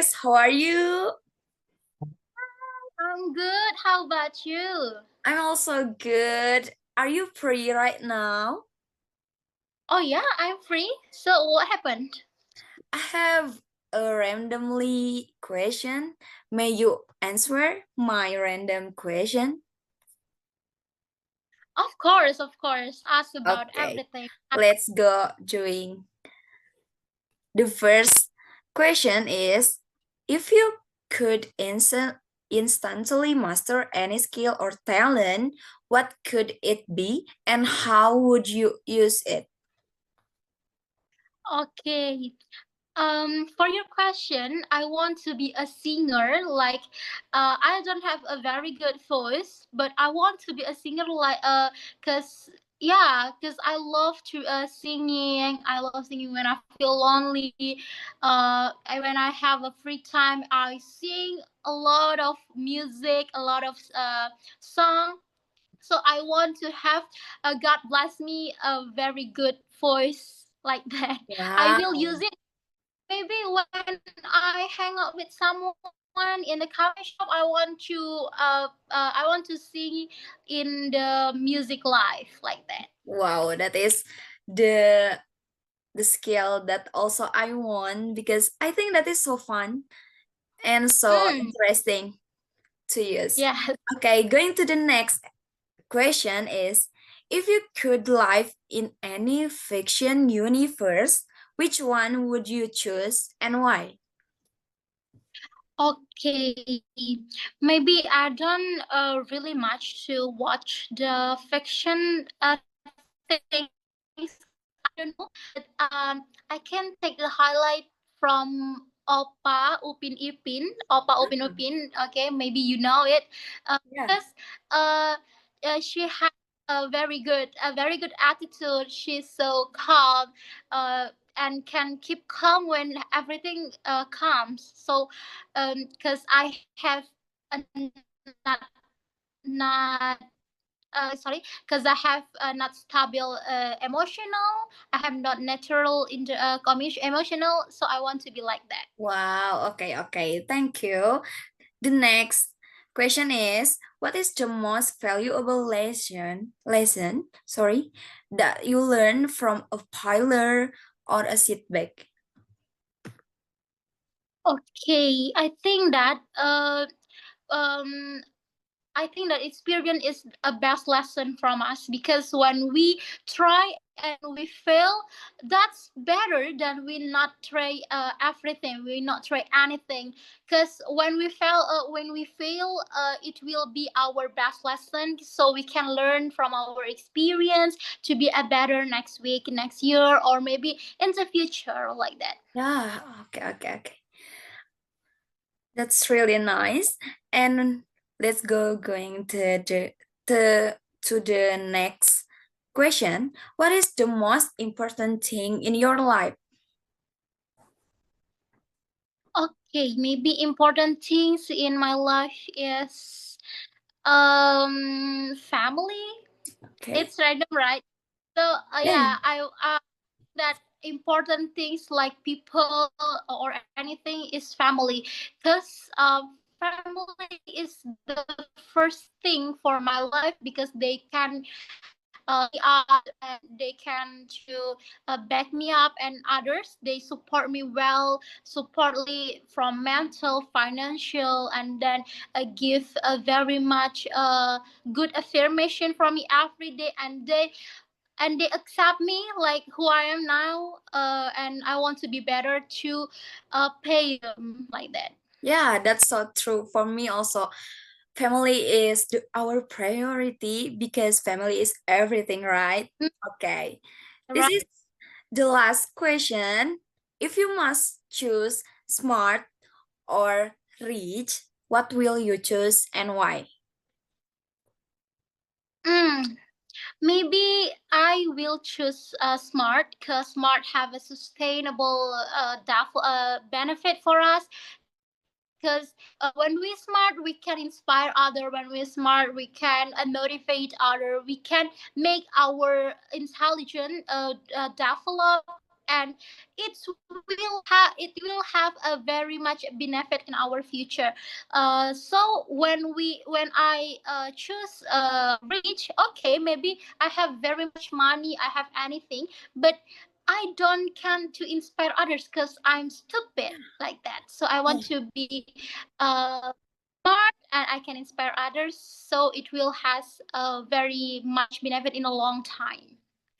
guys, how are you? I'm good. How about you? I'm also good. Are you free right now? Oh yeah, I'm free. So what happened? I have a randomly question. May you answer my random question? Of course, of course. Ask about Okay, everything. let's go doing. The first question is, if you could instantly master any skill or talent, what could it be and how would you use it? Okay. For your question, I want to be a singer. I don't have a very good voice, but I want to be a singer. Cause cause I love to singing. I love singing when I feel lonely. And when I have a free time, I sing a lot of music, a lot of song. So I want to have God bless me a very good voice like that. I will use Wow. it maybe when I hang out with someone in the coffee shop. I want to sing in the music live like that. Wow, that is the the skill that also I want because I think that is so fun and so Mm, interesting to use. yeah. Okay, going to the next question is, if you could live in any fiction universe, which one would you choose and why? Okay. Maybe I don't really much to watch the fiction things. I don't know, but I can take the highlight from Opa Upin Mm, Upin. Okay, maybe you know it. yeah. Because uh, she has a very good attitude. She's so calm, and can keep calm when everything comes. So, because I have a not not sorry, because I have not stable emotional. I have not natural emotional, so I want to be like that. Wow, okay, okay. Thank you. The next question is, what is the most valuable lesson, that you learn from a failure or a setback? Okay, um I think that experience is a best lesson from us, because when we try and we fail, that's better than we not try everything. We not try anything, because when we fail, it will be our best lesson, so we can learn from our experience to be a better next week, next year, or maybe in the future like that. Yeah, okay, okay, okay. That's really nice. And let's go going to the next question. What is the most important thing in your life? Okay, maybe important things in my life is family. Okay. It's random, right? So Yeah. that important things like people or anything is family, because family is the first thing for my life, because they can and they can to back me up, and others they support me well, support me from mental, financial, and then give a very much good affirmation from me every day, and they accept me like who I am now, and I want to be better to pay them like that. Yeah, that's so true. For me also, family is our priority because family is everything, right? Mm, Okay. This right. is the last question. If you must choose smart or rich, what will you choose and why? Mm. Maybe I will choose smart, because smart have a sustainable benefit for us. Because when we smart, we can inspire other. When we smart, we can motivate other. We can make our intelligence develop. and it will have a very much benefit in our future. So when I choose rich, okay, maybe I have very much money, I have anything, but I don't can to inspire others because I'm stupid like that. So I want to be smart and I can inspire others. So it will has a very much benefit in a long time.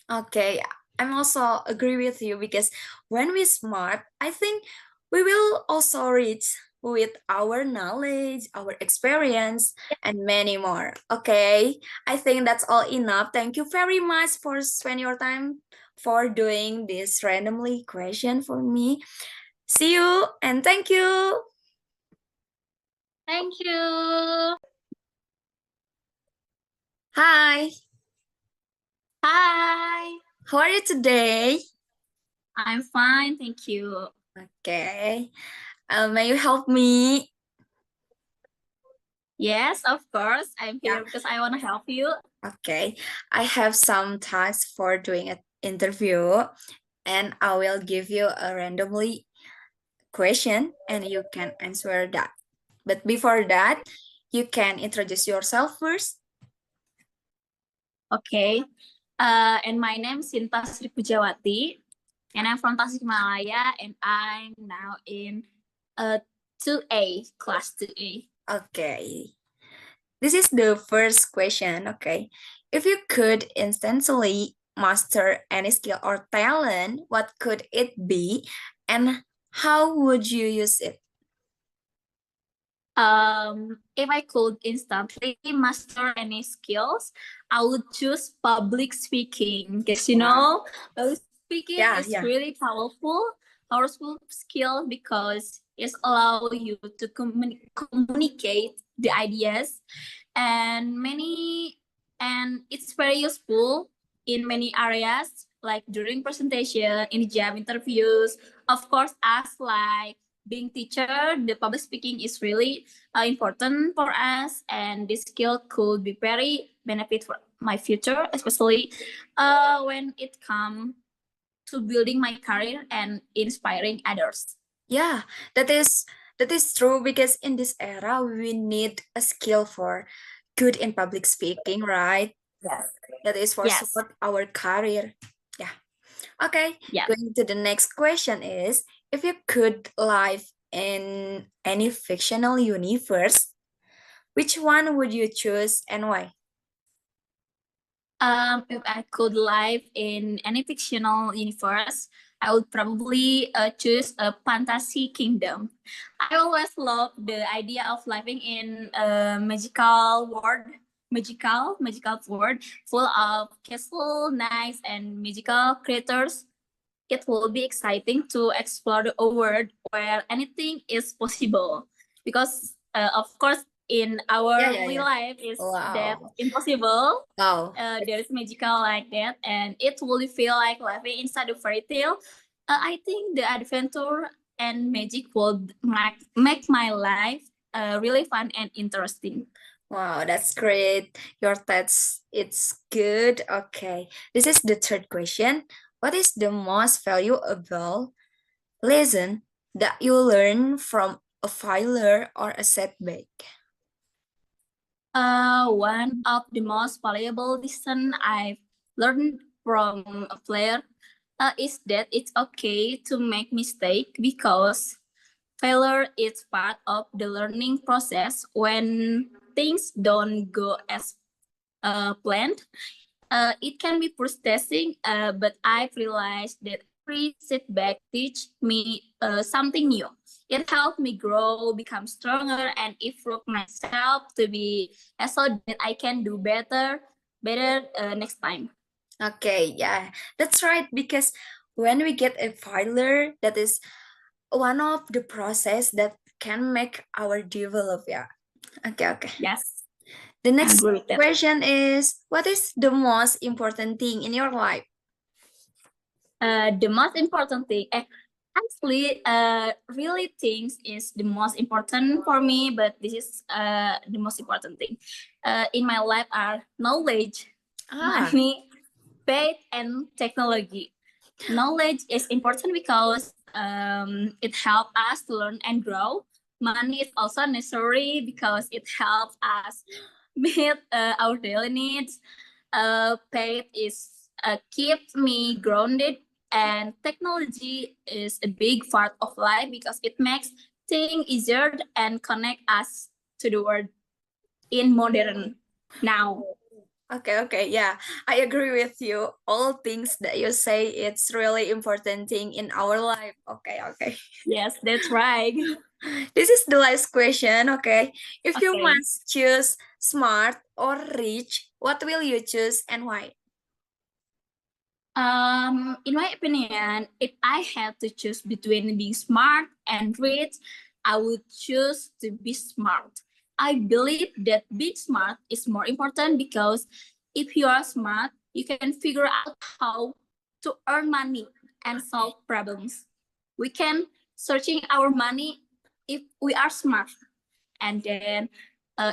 Okay, I'm also agree with you because when we smart, I think we will also reach with our knowledge, our experience, and many more. Okay, I think that's all enough. Thank you very much for spending your time for doing this randomly question for me. See you and thank you. Thank you. Hi, Hi, how are you today? I'm fine, thank you. Okay, may you help me? Yes, of course, I'm Yeah. here because I want to help you. Okay, I have some tasks for doing an interview, and I will give you a randomly question, and you can answer that. But before that, you can introduce yourself first. Okay, and my name is Sinta Sri Pujawati, and I'm from Tasikmalaya, and I'm now in 2A, class 2A. Okay, this is the first question. Okay, if you could instantly master any skill or talent, what could it be, and how would you use it? If I could instantly master any skills, I would choose public speaking because public speaking Yeah, is yeah. really powerful skill because it allows you to communicate the ideas and it's very useful in many areas like during presentation, in job interviews, of course, as like being teacher, the public speaking is really important for us, and this skill could be very benefit for my future, especially when it comes to building my career and inspiring others. Yeah, that is true because in this era we need a skill for good in public speaking, right? Yes. That is for Yes. support our career. Yeah. Okay. Yeah. Going to the next question is if you could live in any fictional universe, which one would you choose and why? If I could live in any fictional universe, I would probably choose a fantasy kingdom. I always love the idea of living in a magical world full of castle, knights, and magical creatures. It will be exciting to explore the world where anything is possible. Because, of course, in Yeah, our yeah, real yeah. life is that Wow. impossible. Wow. There is magical like that, and it will feel like living inside a fairy tale. I think the adventure and magic will make my life really fun and interesting. Wow, that's great. Your text, it's good. Okay. This is the third question. What is the most valuable lesson that you learn from a failure or a setback? One of the most valuable lesson I've learned from a player is that it's okay to make mistake because failure is part of the learning process. When things don't go as planned, it can be frustrating, but I've realized that every setback teach me something new. It helped me grow, become stronger, and improve myself to be so that I can do better next time. Okay, yeah, that's right. Because when we get a failure, that is one of the process that can make our develop. Yeah. Okay, okay. Yes, The I next agree with that. question is, what is the most important thing in your life? The most important thing, actually, really things is the most important for me, but this is the most important thing in my life are knowledge, Ah, money, faith, and technology. Knowledge is important because it helps us to learn and grow. Money is also necessary because it helps us meet our daily needs. Faith is keeps me grounded, and technology is a big part of life because it makes things easier and connect us to the world in modern now. Okay, yeah, I agree with you. All things that you say, it's really important thing in our life. Okay. Yes, that's right. This is the last question, okay? If you Okay. must choose smart or rich, what will you choose and why? In my opinion, if I had to choose between being smart and rich, I would choose to be smart. I believe that being smart is more important because if you are smart, you can figure out how to earn money and solve problems. We can searching our money if we are smart, and then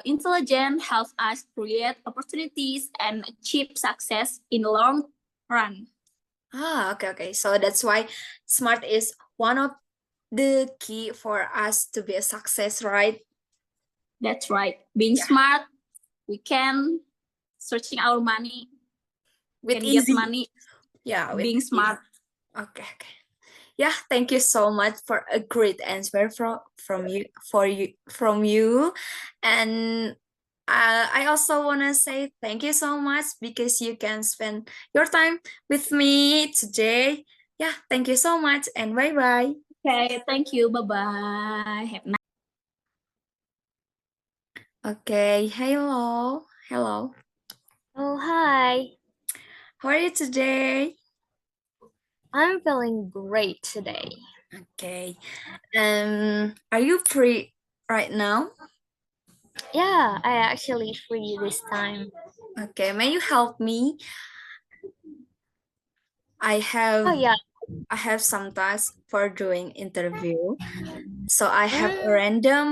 intelligence helps us create opportunities and achieve success in the long run. Okay. So that's why smart is one of the key for us to be a success, right? That's right. Being Yeah. smart, we can searching our money, With can get easy. money. Yeah, with Being smart. Okay. Yeah, thank you so much for a great answer from you. And I also want to say thank you so much because you can spend your time with me today. Yeah, thank you so much and bye-bye. Okay, thank you. Bye-bye. Have a nice Okay, hello. Hello. Oh, hi. How are you today? I'm feeling great today. Okay. Are you free right now? Yeah, I actually free this time. Okay, may you help me? I have Oh, yeah. I have some tasks for doing interview. So I have a Mm, random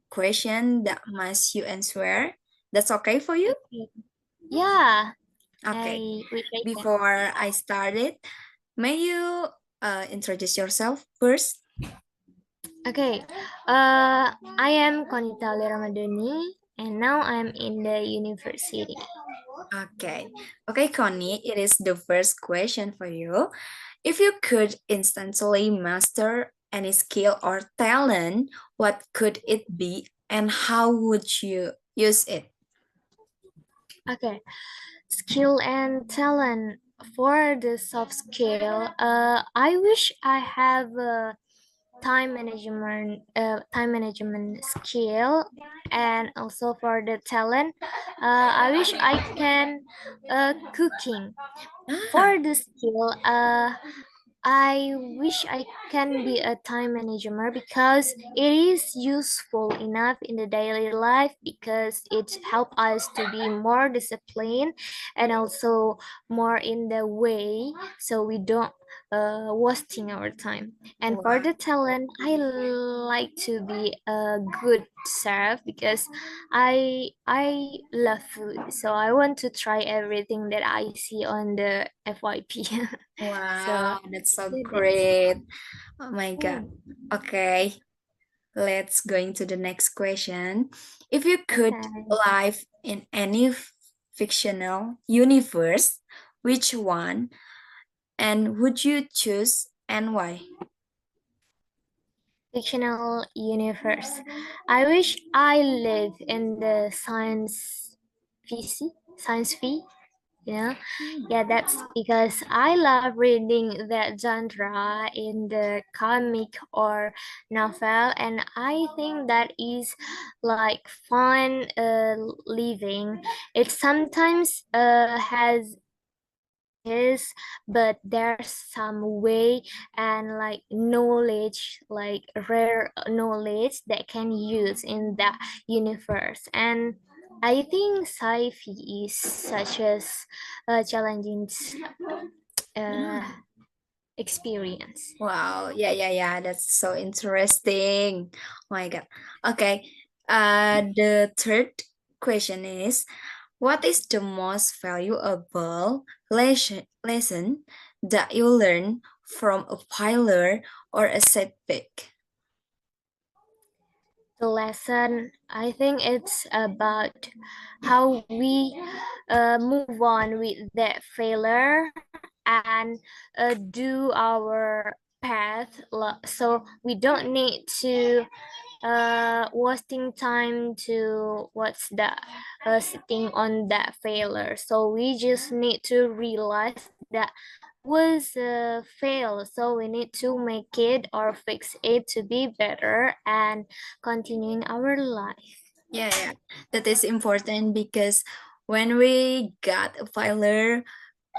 question that must you answer. That's okay for you? yeah. Okay. Wait right now. Before I started, may you introduce yourself first? Okay. I am Konita Ramadhani, and now I'm in the university. Okay. Okay, Connie, it is the first question for you. If you could instantly master any skill or talent, what could it be and how would you use it? Okay. Skill and talent for the soft skill. I wish I have time management skill, and also for the talent, I wish I can cooking. Ah, For the skill, I wish I can be a time manager because it is useful enough in the daily life because it helps us to be more disciplined and also more in the way so we don't wasting our time. And for wow. the talent, I like to be a good chef because I love food. So I want to try everything that I see on the FYP. So Wow, that's so that's great. Oh my God. mm, Okay, let's go into the next question. If you could okay. live in any fictional universe, which one and would you choose and why? Fictional universe. I wish I live in the science fiction. You know, yeah, that's because I love reading that genre in the comic or novel, and I think that is like fun living. It sometimes has is, but there's some way and like knowledge, like rare knowledge that can use in that universe. And I think sci-fi is such as a challenging uh, experience. Wow, yeah. That's so interesting. Oh my God. Okay. The third question is, what is the most valuable lesson that you learn from a failure or a setback? The lesson, I think it's about how we move on with that failure and do our path. So we don't need to wasting time to what's that sitting on that failure. So we just need to realize that was fail, so we need to make it or fix it to be better and continuing our life. Yeah, that is important because when we got a failure,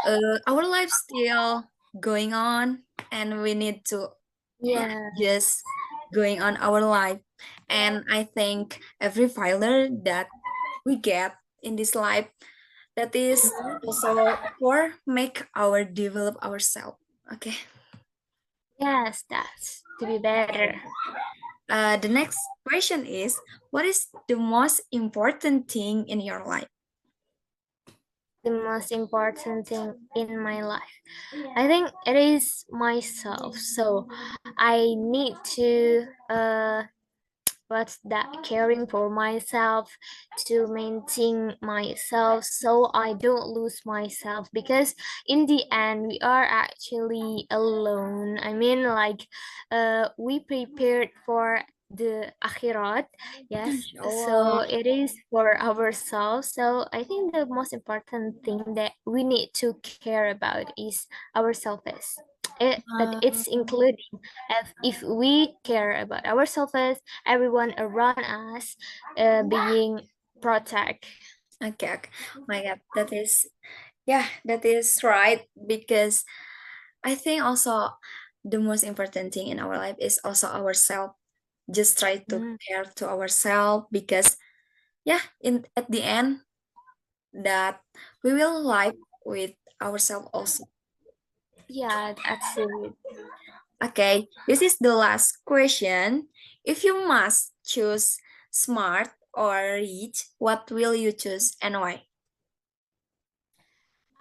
our life still going on, and we need to Yeah. just going on our life. And I think every failure that we get in this life, that is also for make our develop ourselves. Okay. Yes, that's to be better. The next question is, what is the most important thing in your life? The most important thing in my life, I think it is myself. So I need to what's that caring for myself, to maintain myself so I don't lose myself, because in the end we are actually alone. I mean, like we prepared for the akhirat, yes, so Inshallah. it is for ourselves. So I think the most important thing that we need to care about is ourselves. But it's including if we care about ourselves, everyone around us being protect. Okay, okay. My God, that is, yeah, that is right. Because I think also the most important thing in our life is also ourselves. Just try to Mm. care to ourselves, because yeah, in at the end that we will live with ourselves also. Yeah, that's it. Okay, this is the last question. If you must choose smart or rich, what will you choose and why?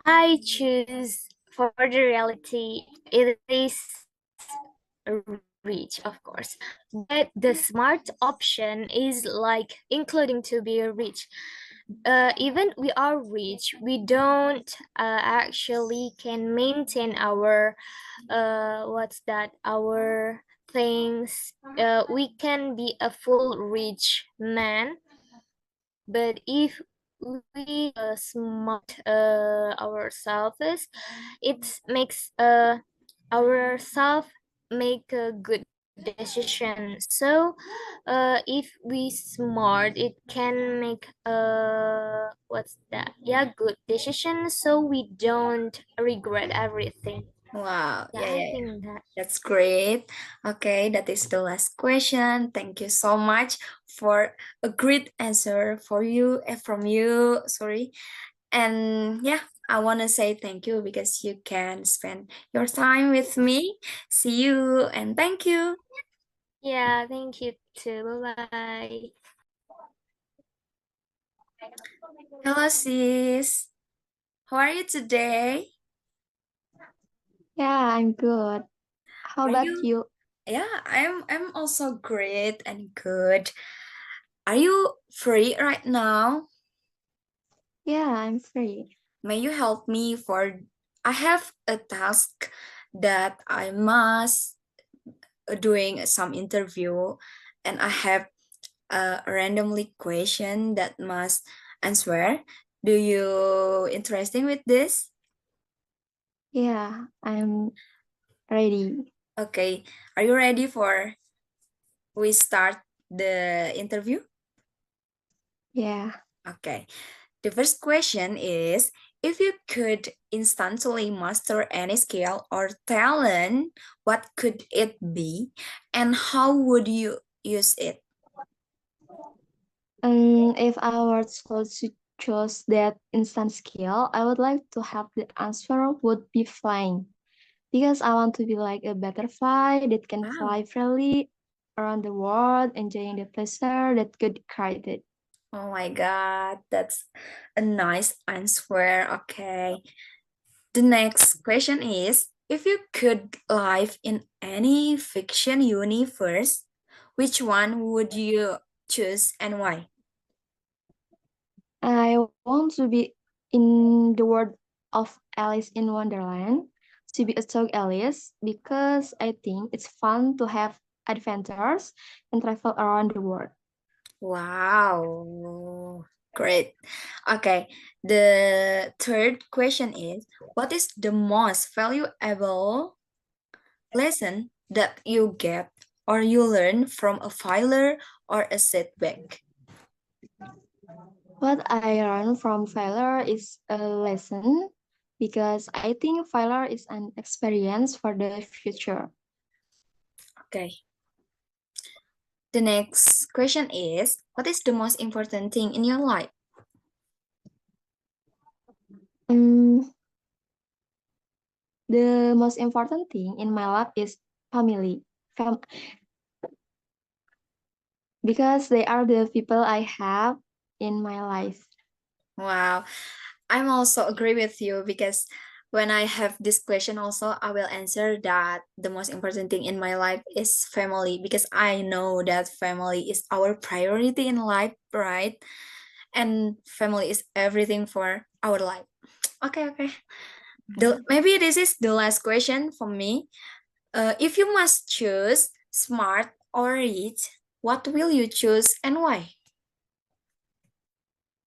I choose for the reality. It is rich, of course, but the smart option is like including to be rich. Even we are rich, we don't actually can maintain our what's that our things. We can be a full rich man, but if we smart ourselves, it makes ourselves make a good decision. So if we smart, it can make what's that, yeah, good decision, so we don't regret everything. Wow, Yeah, I think that. that's great. Okay, that is the last question. Thank you so much for a great answer for you, from you. Sorry. And yeah, I want to say thank you because you can spend your time with me. See you and thank you. Yeah, thank you too. Bye bye. Hello, sis. How are you today? Yeah, I'm good. How Are about you? you? Yeah, I'm also great and good. Are you free right now? Yeah, I'm free. May you help me for I have a task that I must doing some interview, and I have a randomly question that must answer. Do you interesting with this? Yeah, I'm ready. Okay, are you ready for we start the interview? Yeah. Okay. The first question is, if you could instantly master any skill or talent, what could it be and how would you use it? If I were to choose that instant skill, I would like to have the answer would be flying. Because I want to be like a butterfly that can Wow. fly freely around the world, enjoying the pleasure that could created. Oh my God, that's a nice answer. Okay. The next question is, if you could live in any fiction universe, which one would you choose and why? I want to be in the world of Alice in Wonderland, to be a dog Alice, because I think it's fun to have adventures and travel around the world. Wow, great. Okay, the third question is, what is the most valuable lesson that you get or you learn from a failure or a setback? What I learned from failure is a lesson, because I think failure is an experience for the future. Okay. The next question is, what is the most important thing in your life? Mm, the most important thing in my life is family. Because they are the people I have in my life. Wow, I'm also agree with you because when I have this question also, I will answer that the most important thing in my life is family because I know that family is our priority in life, right? And family is everything for our life. Okay, okay. Maybe this is the last question for me. If you must choose smart or rich, what will you choose and why?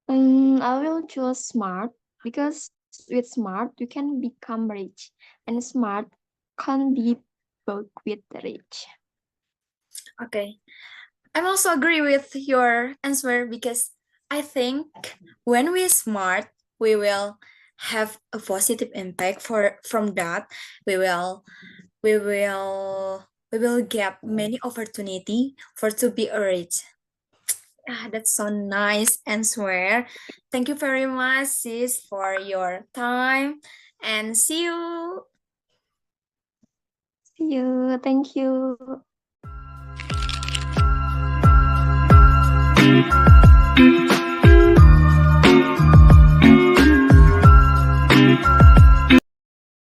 I will choose smart, because with smart you can become rich, and smart can be both with rich. Okay. I'm also agree with your answer because I think when we're smart, we will have a positive impact from that. We will we will we will get many opportunity for to be a rich. Ah, that's so nice answer. Thank you very much, sis, for your time and see you. See you. Thank you.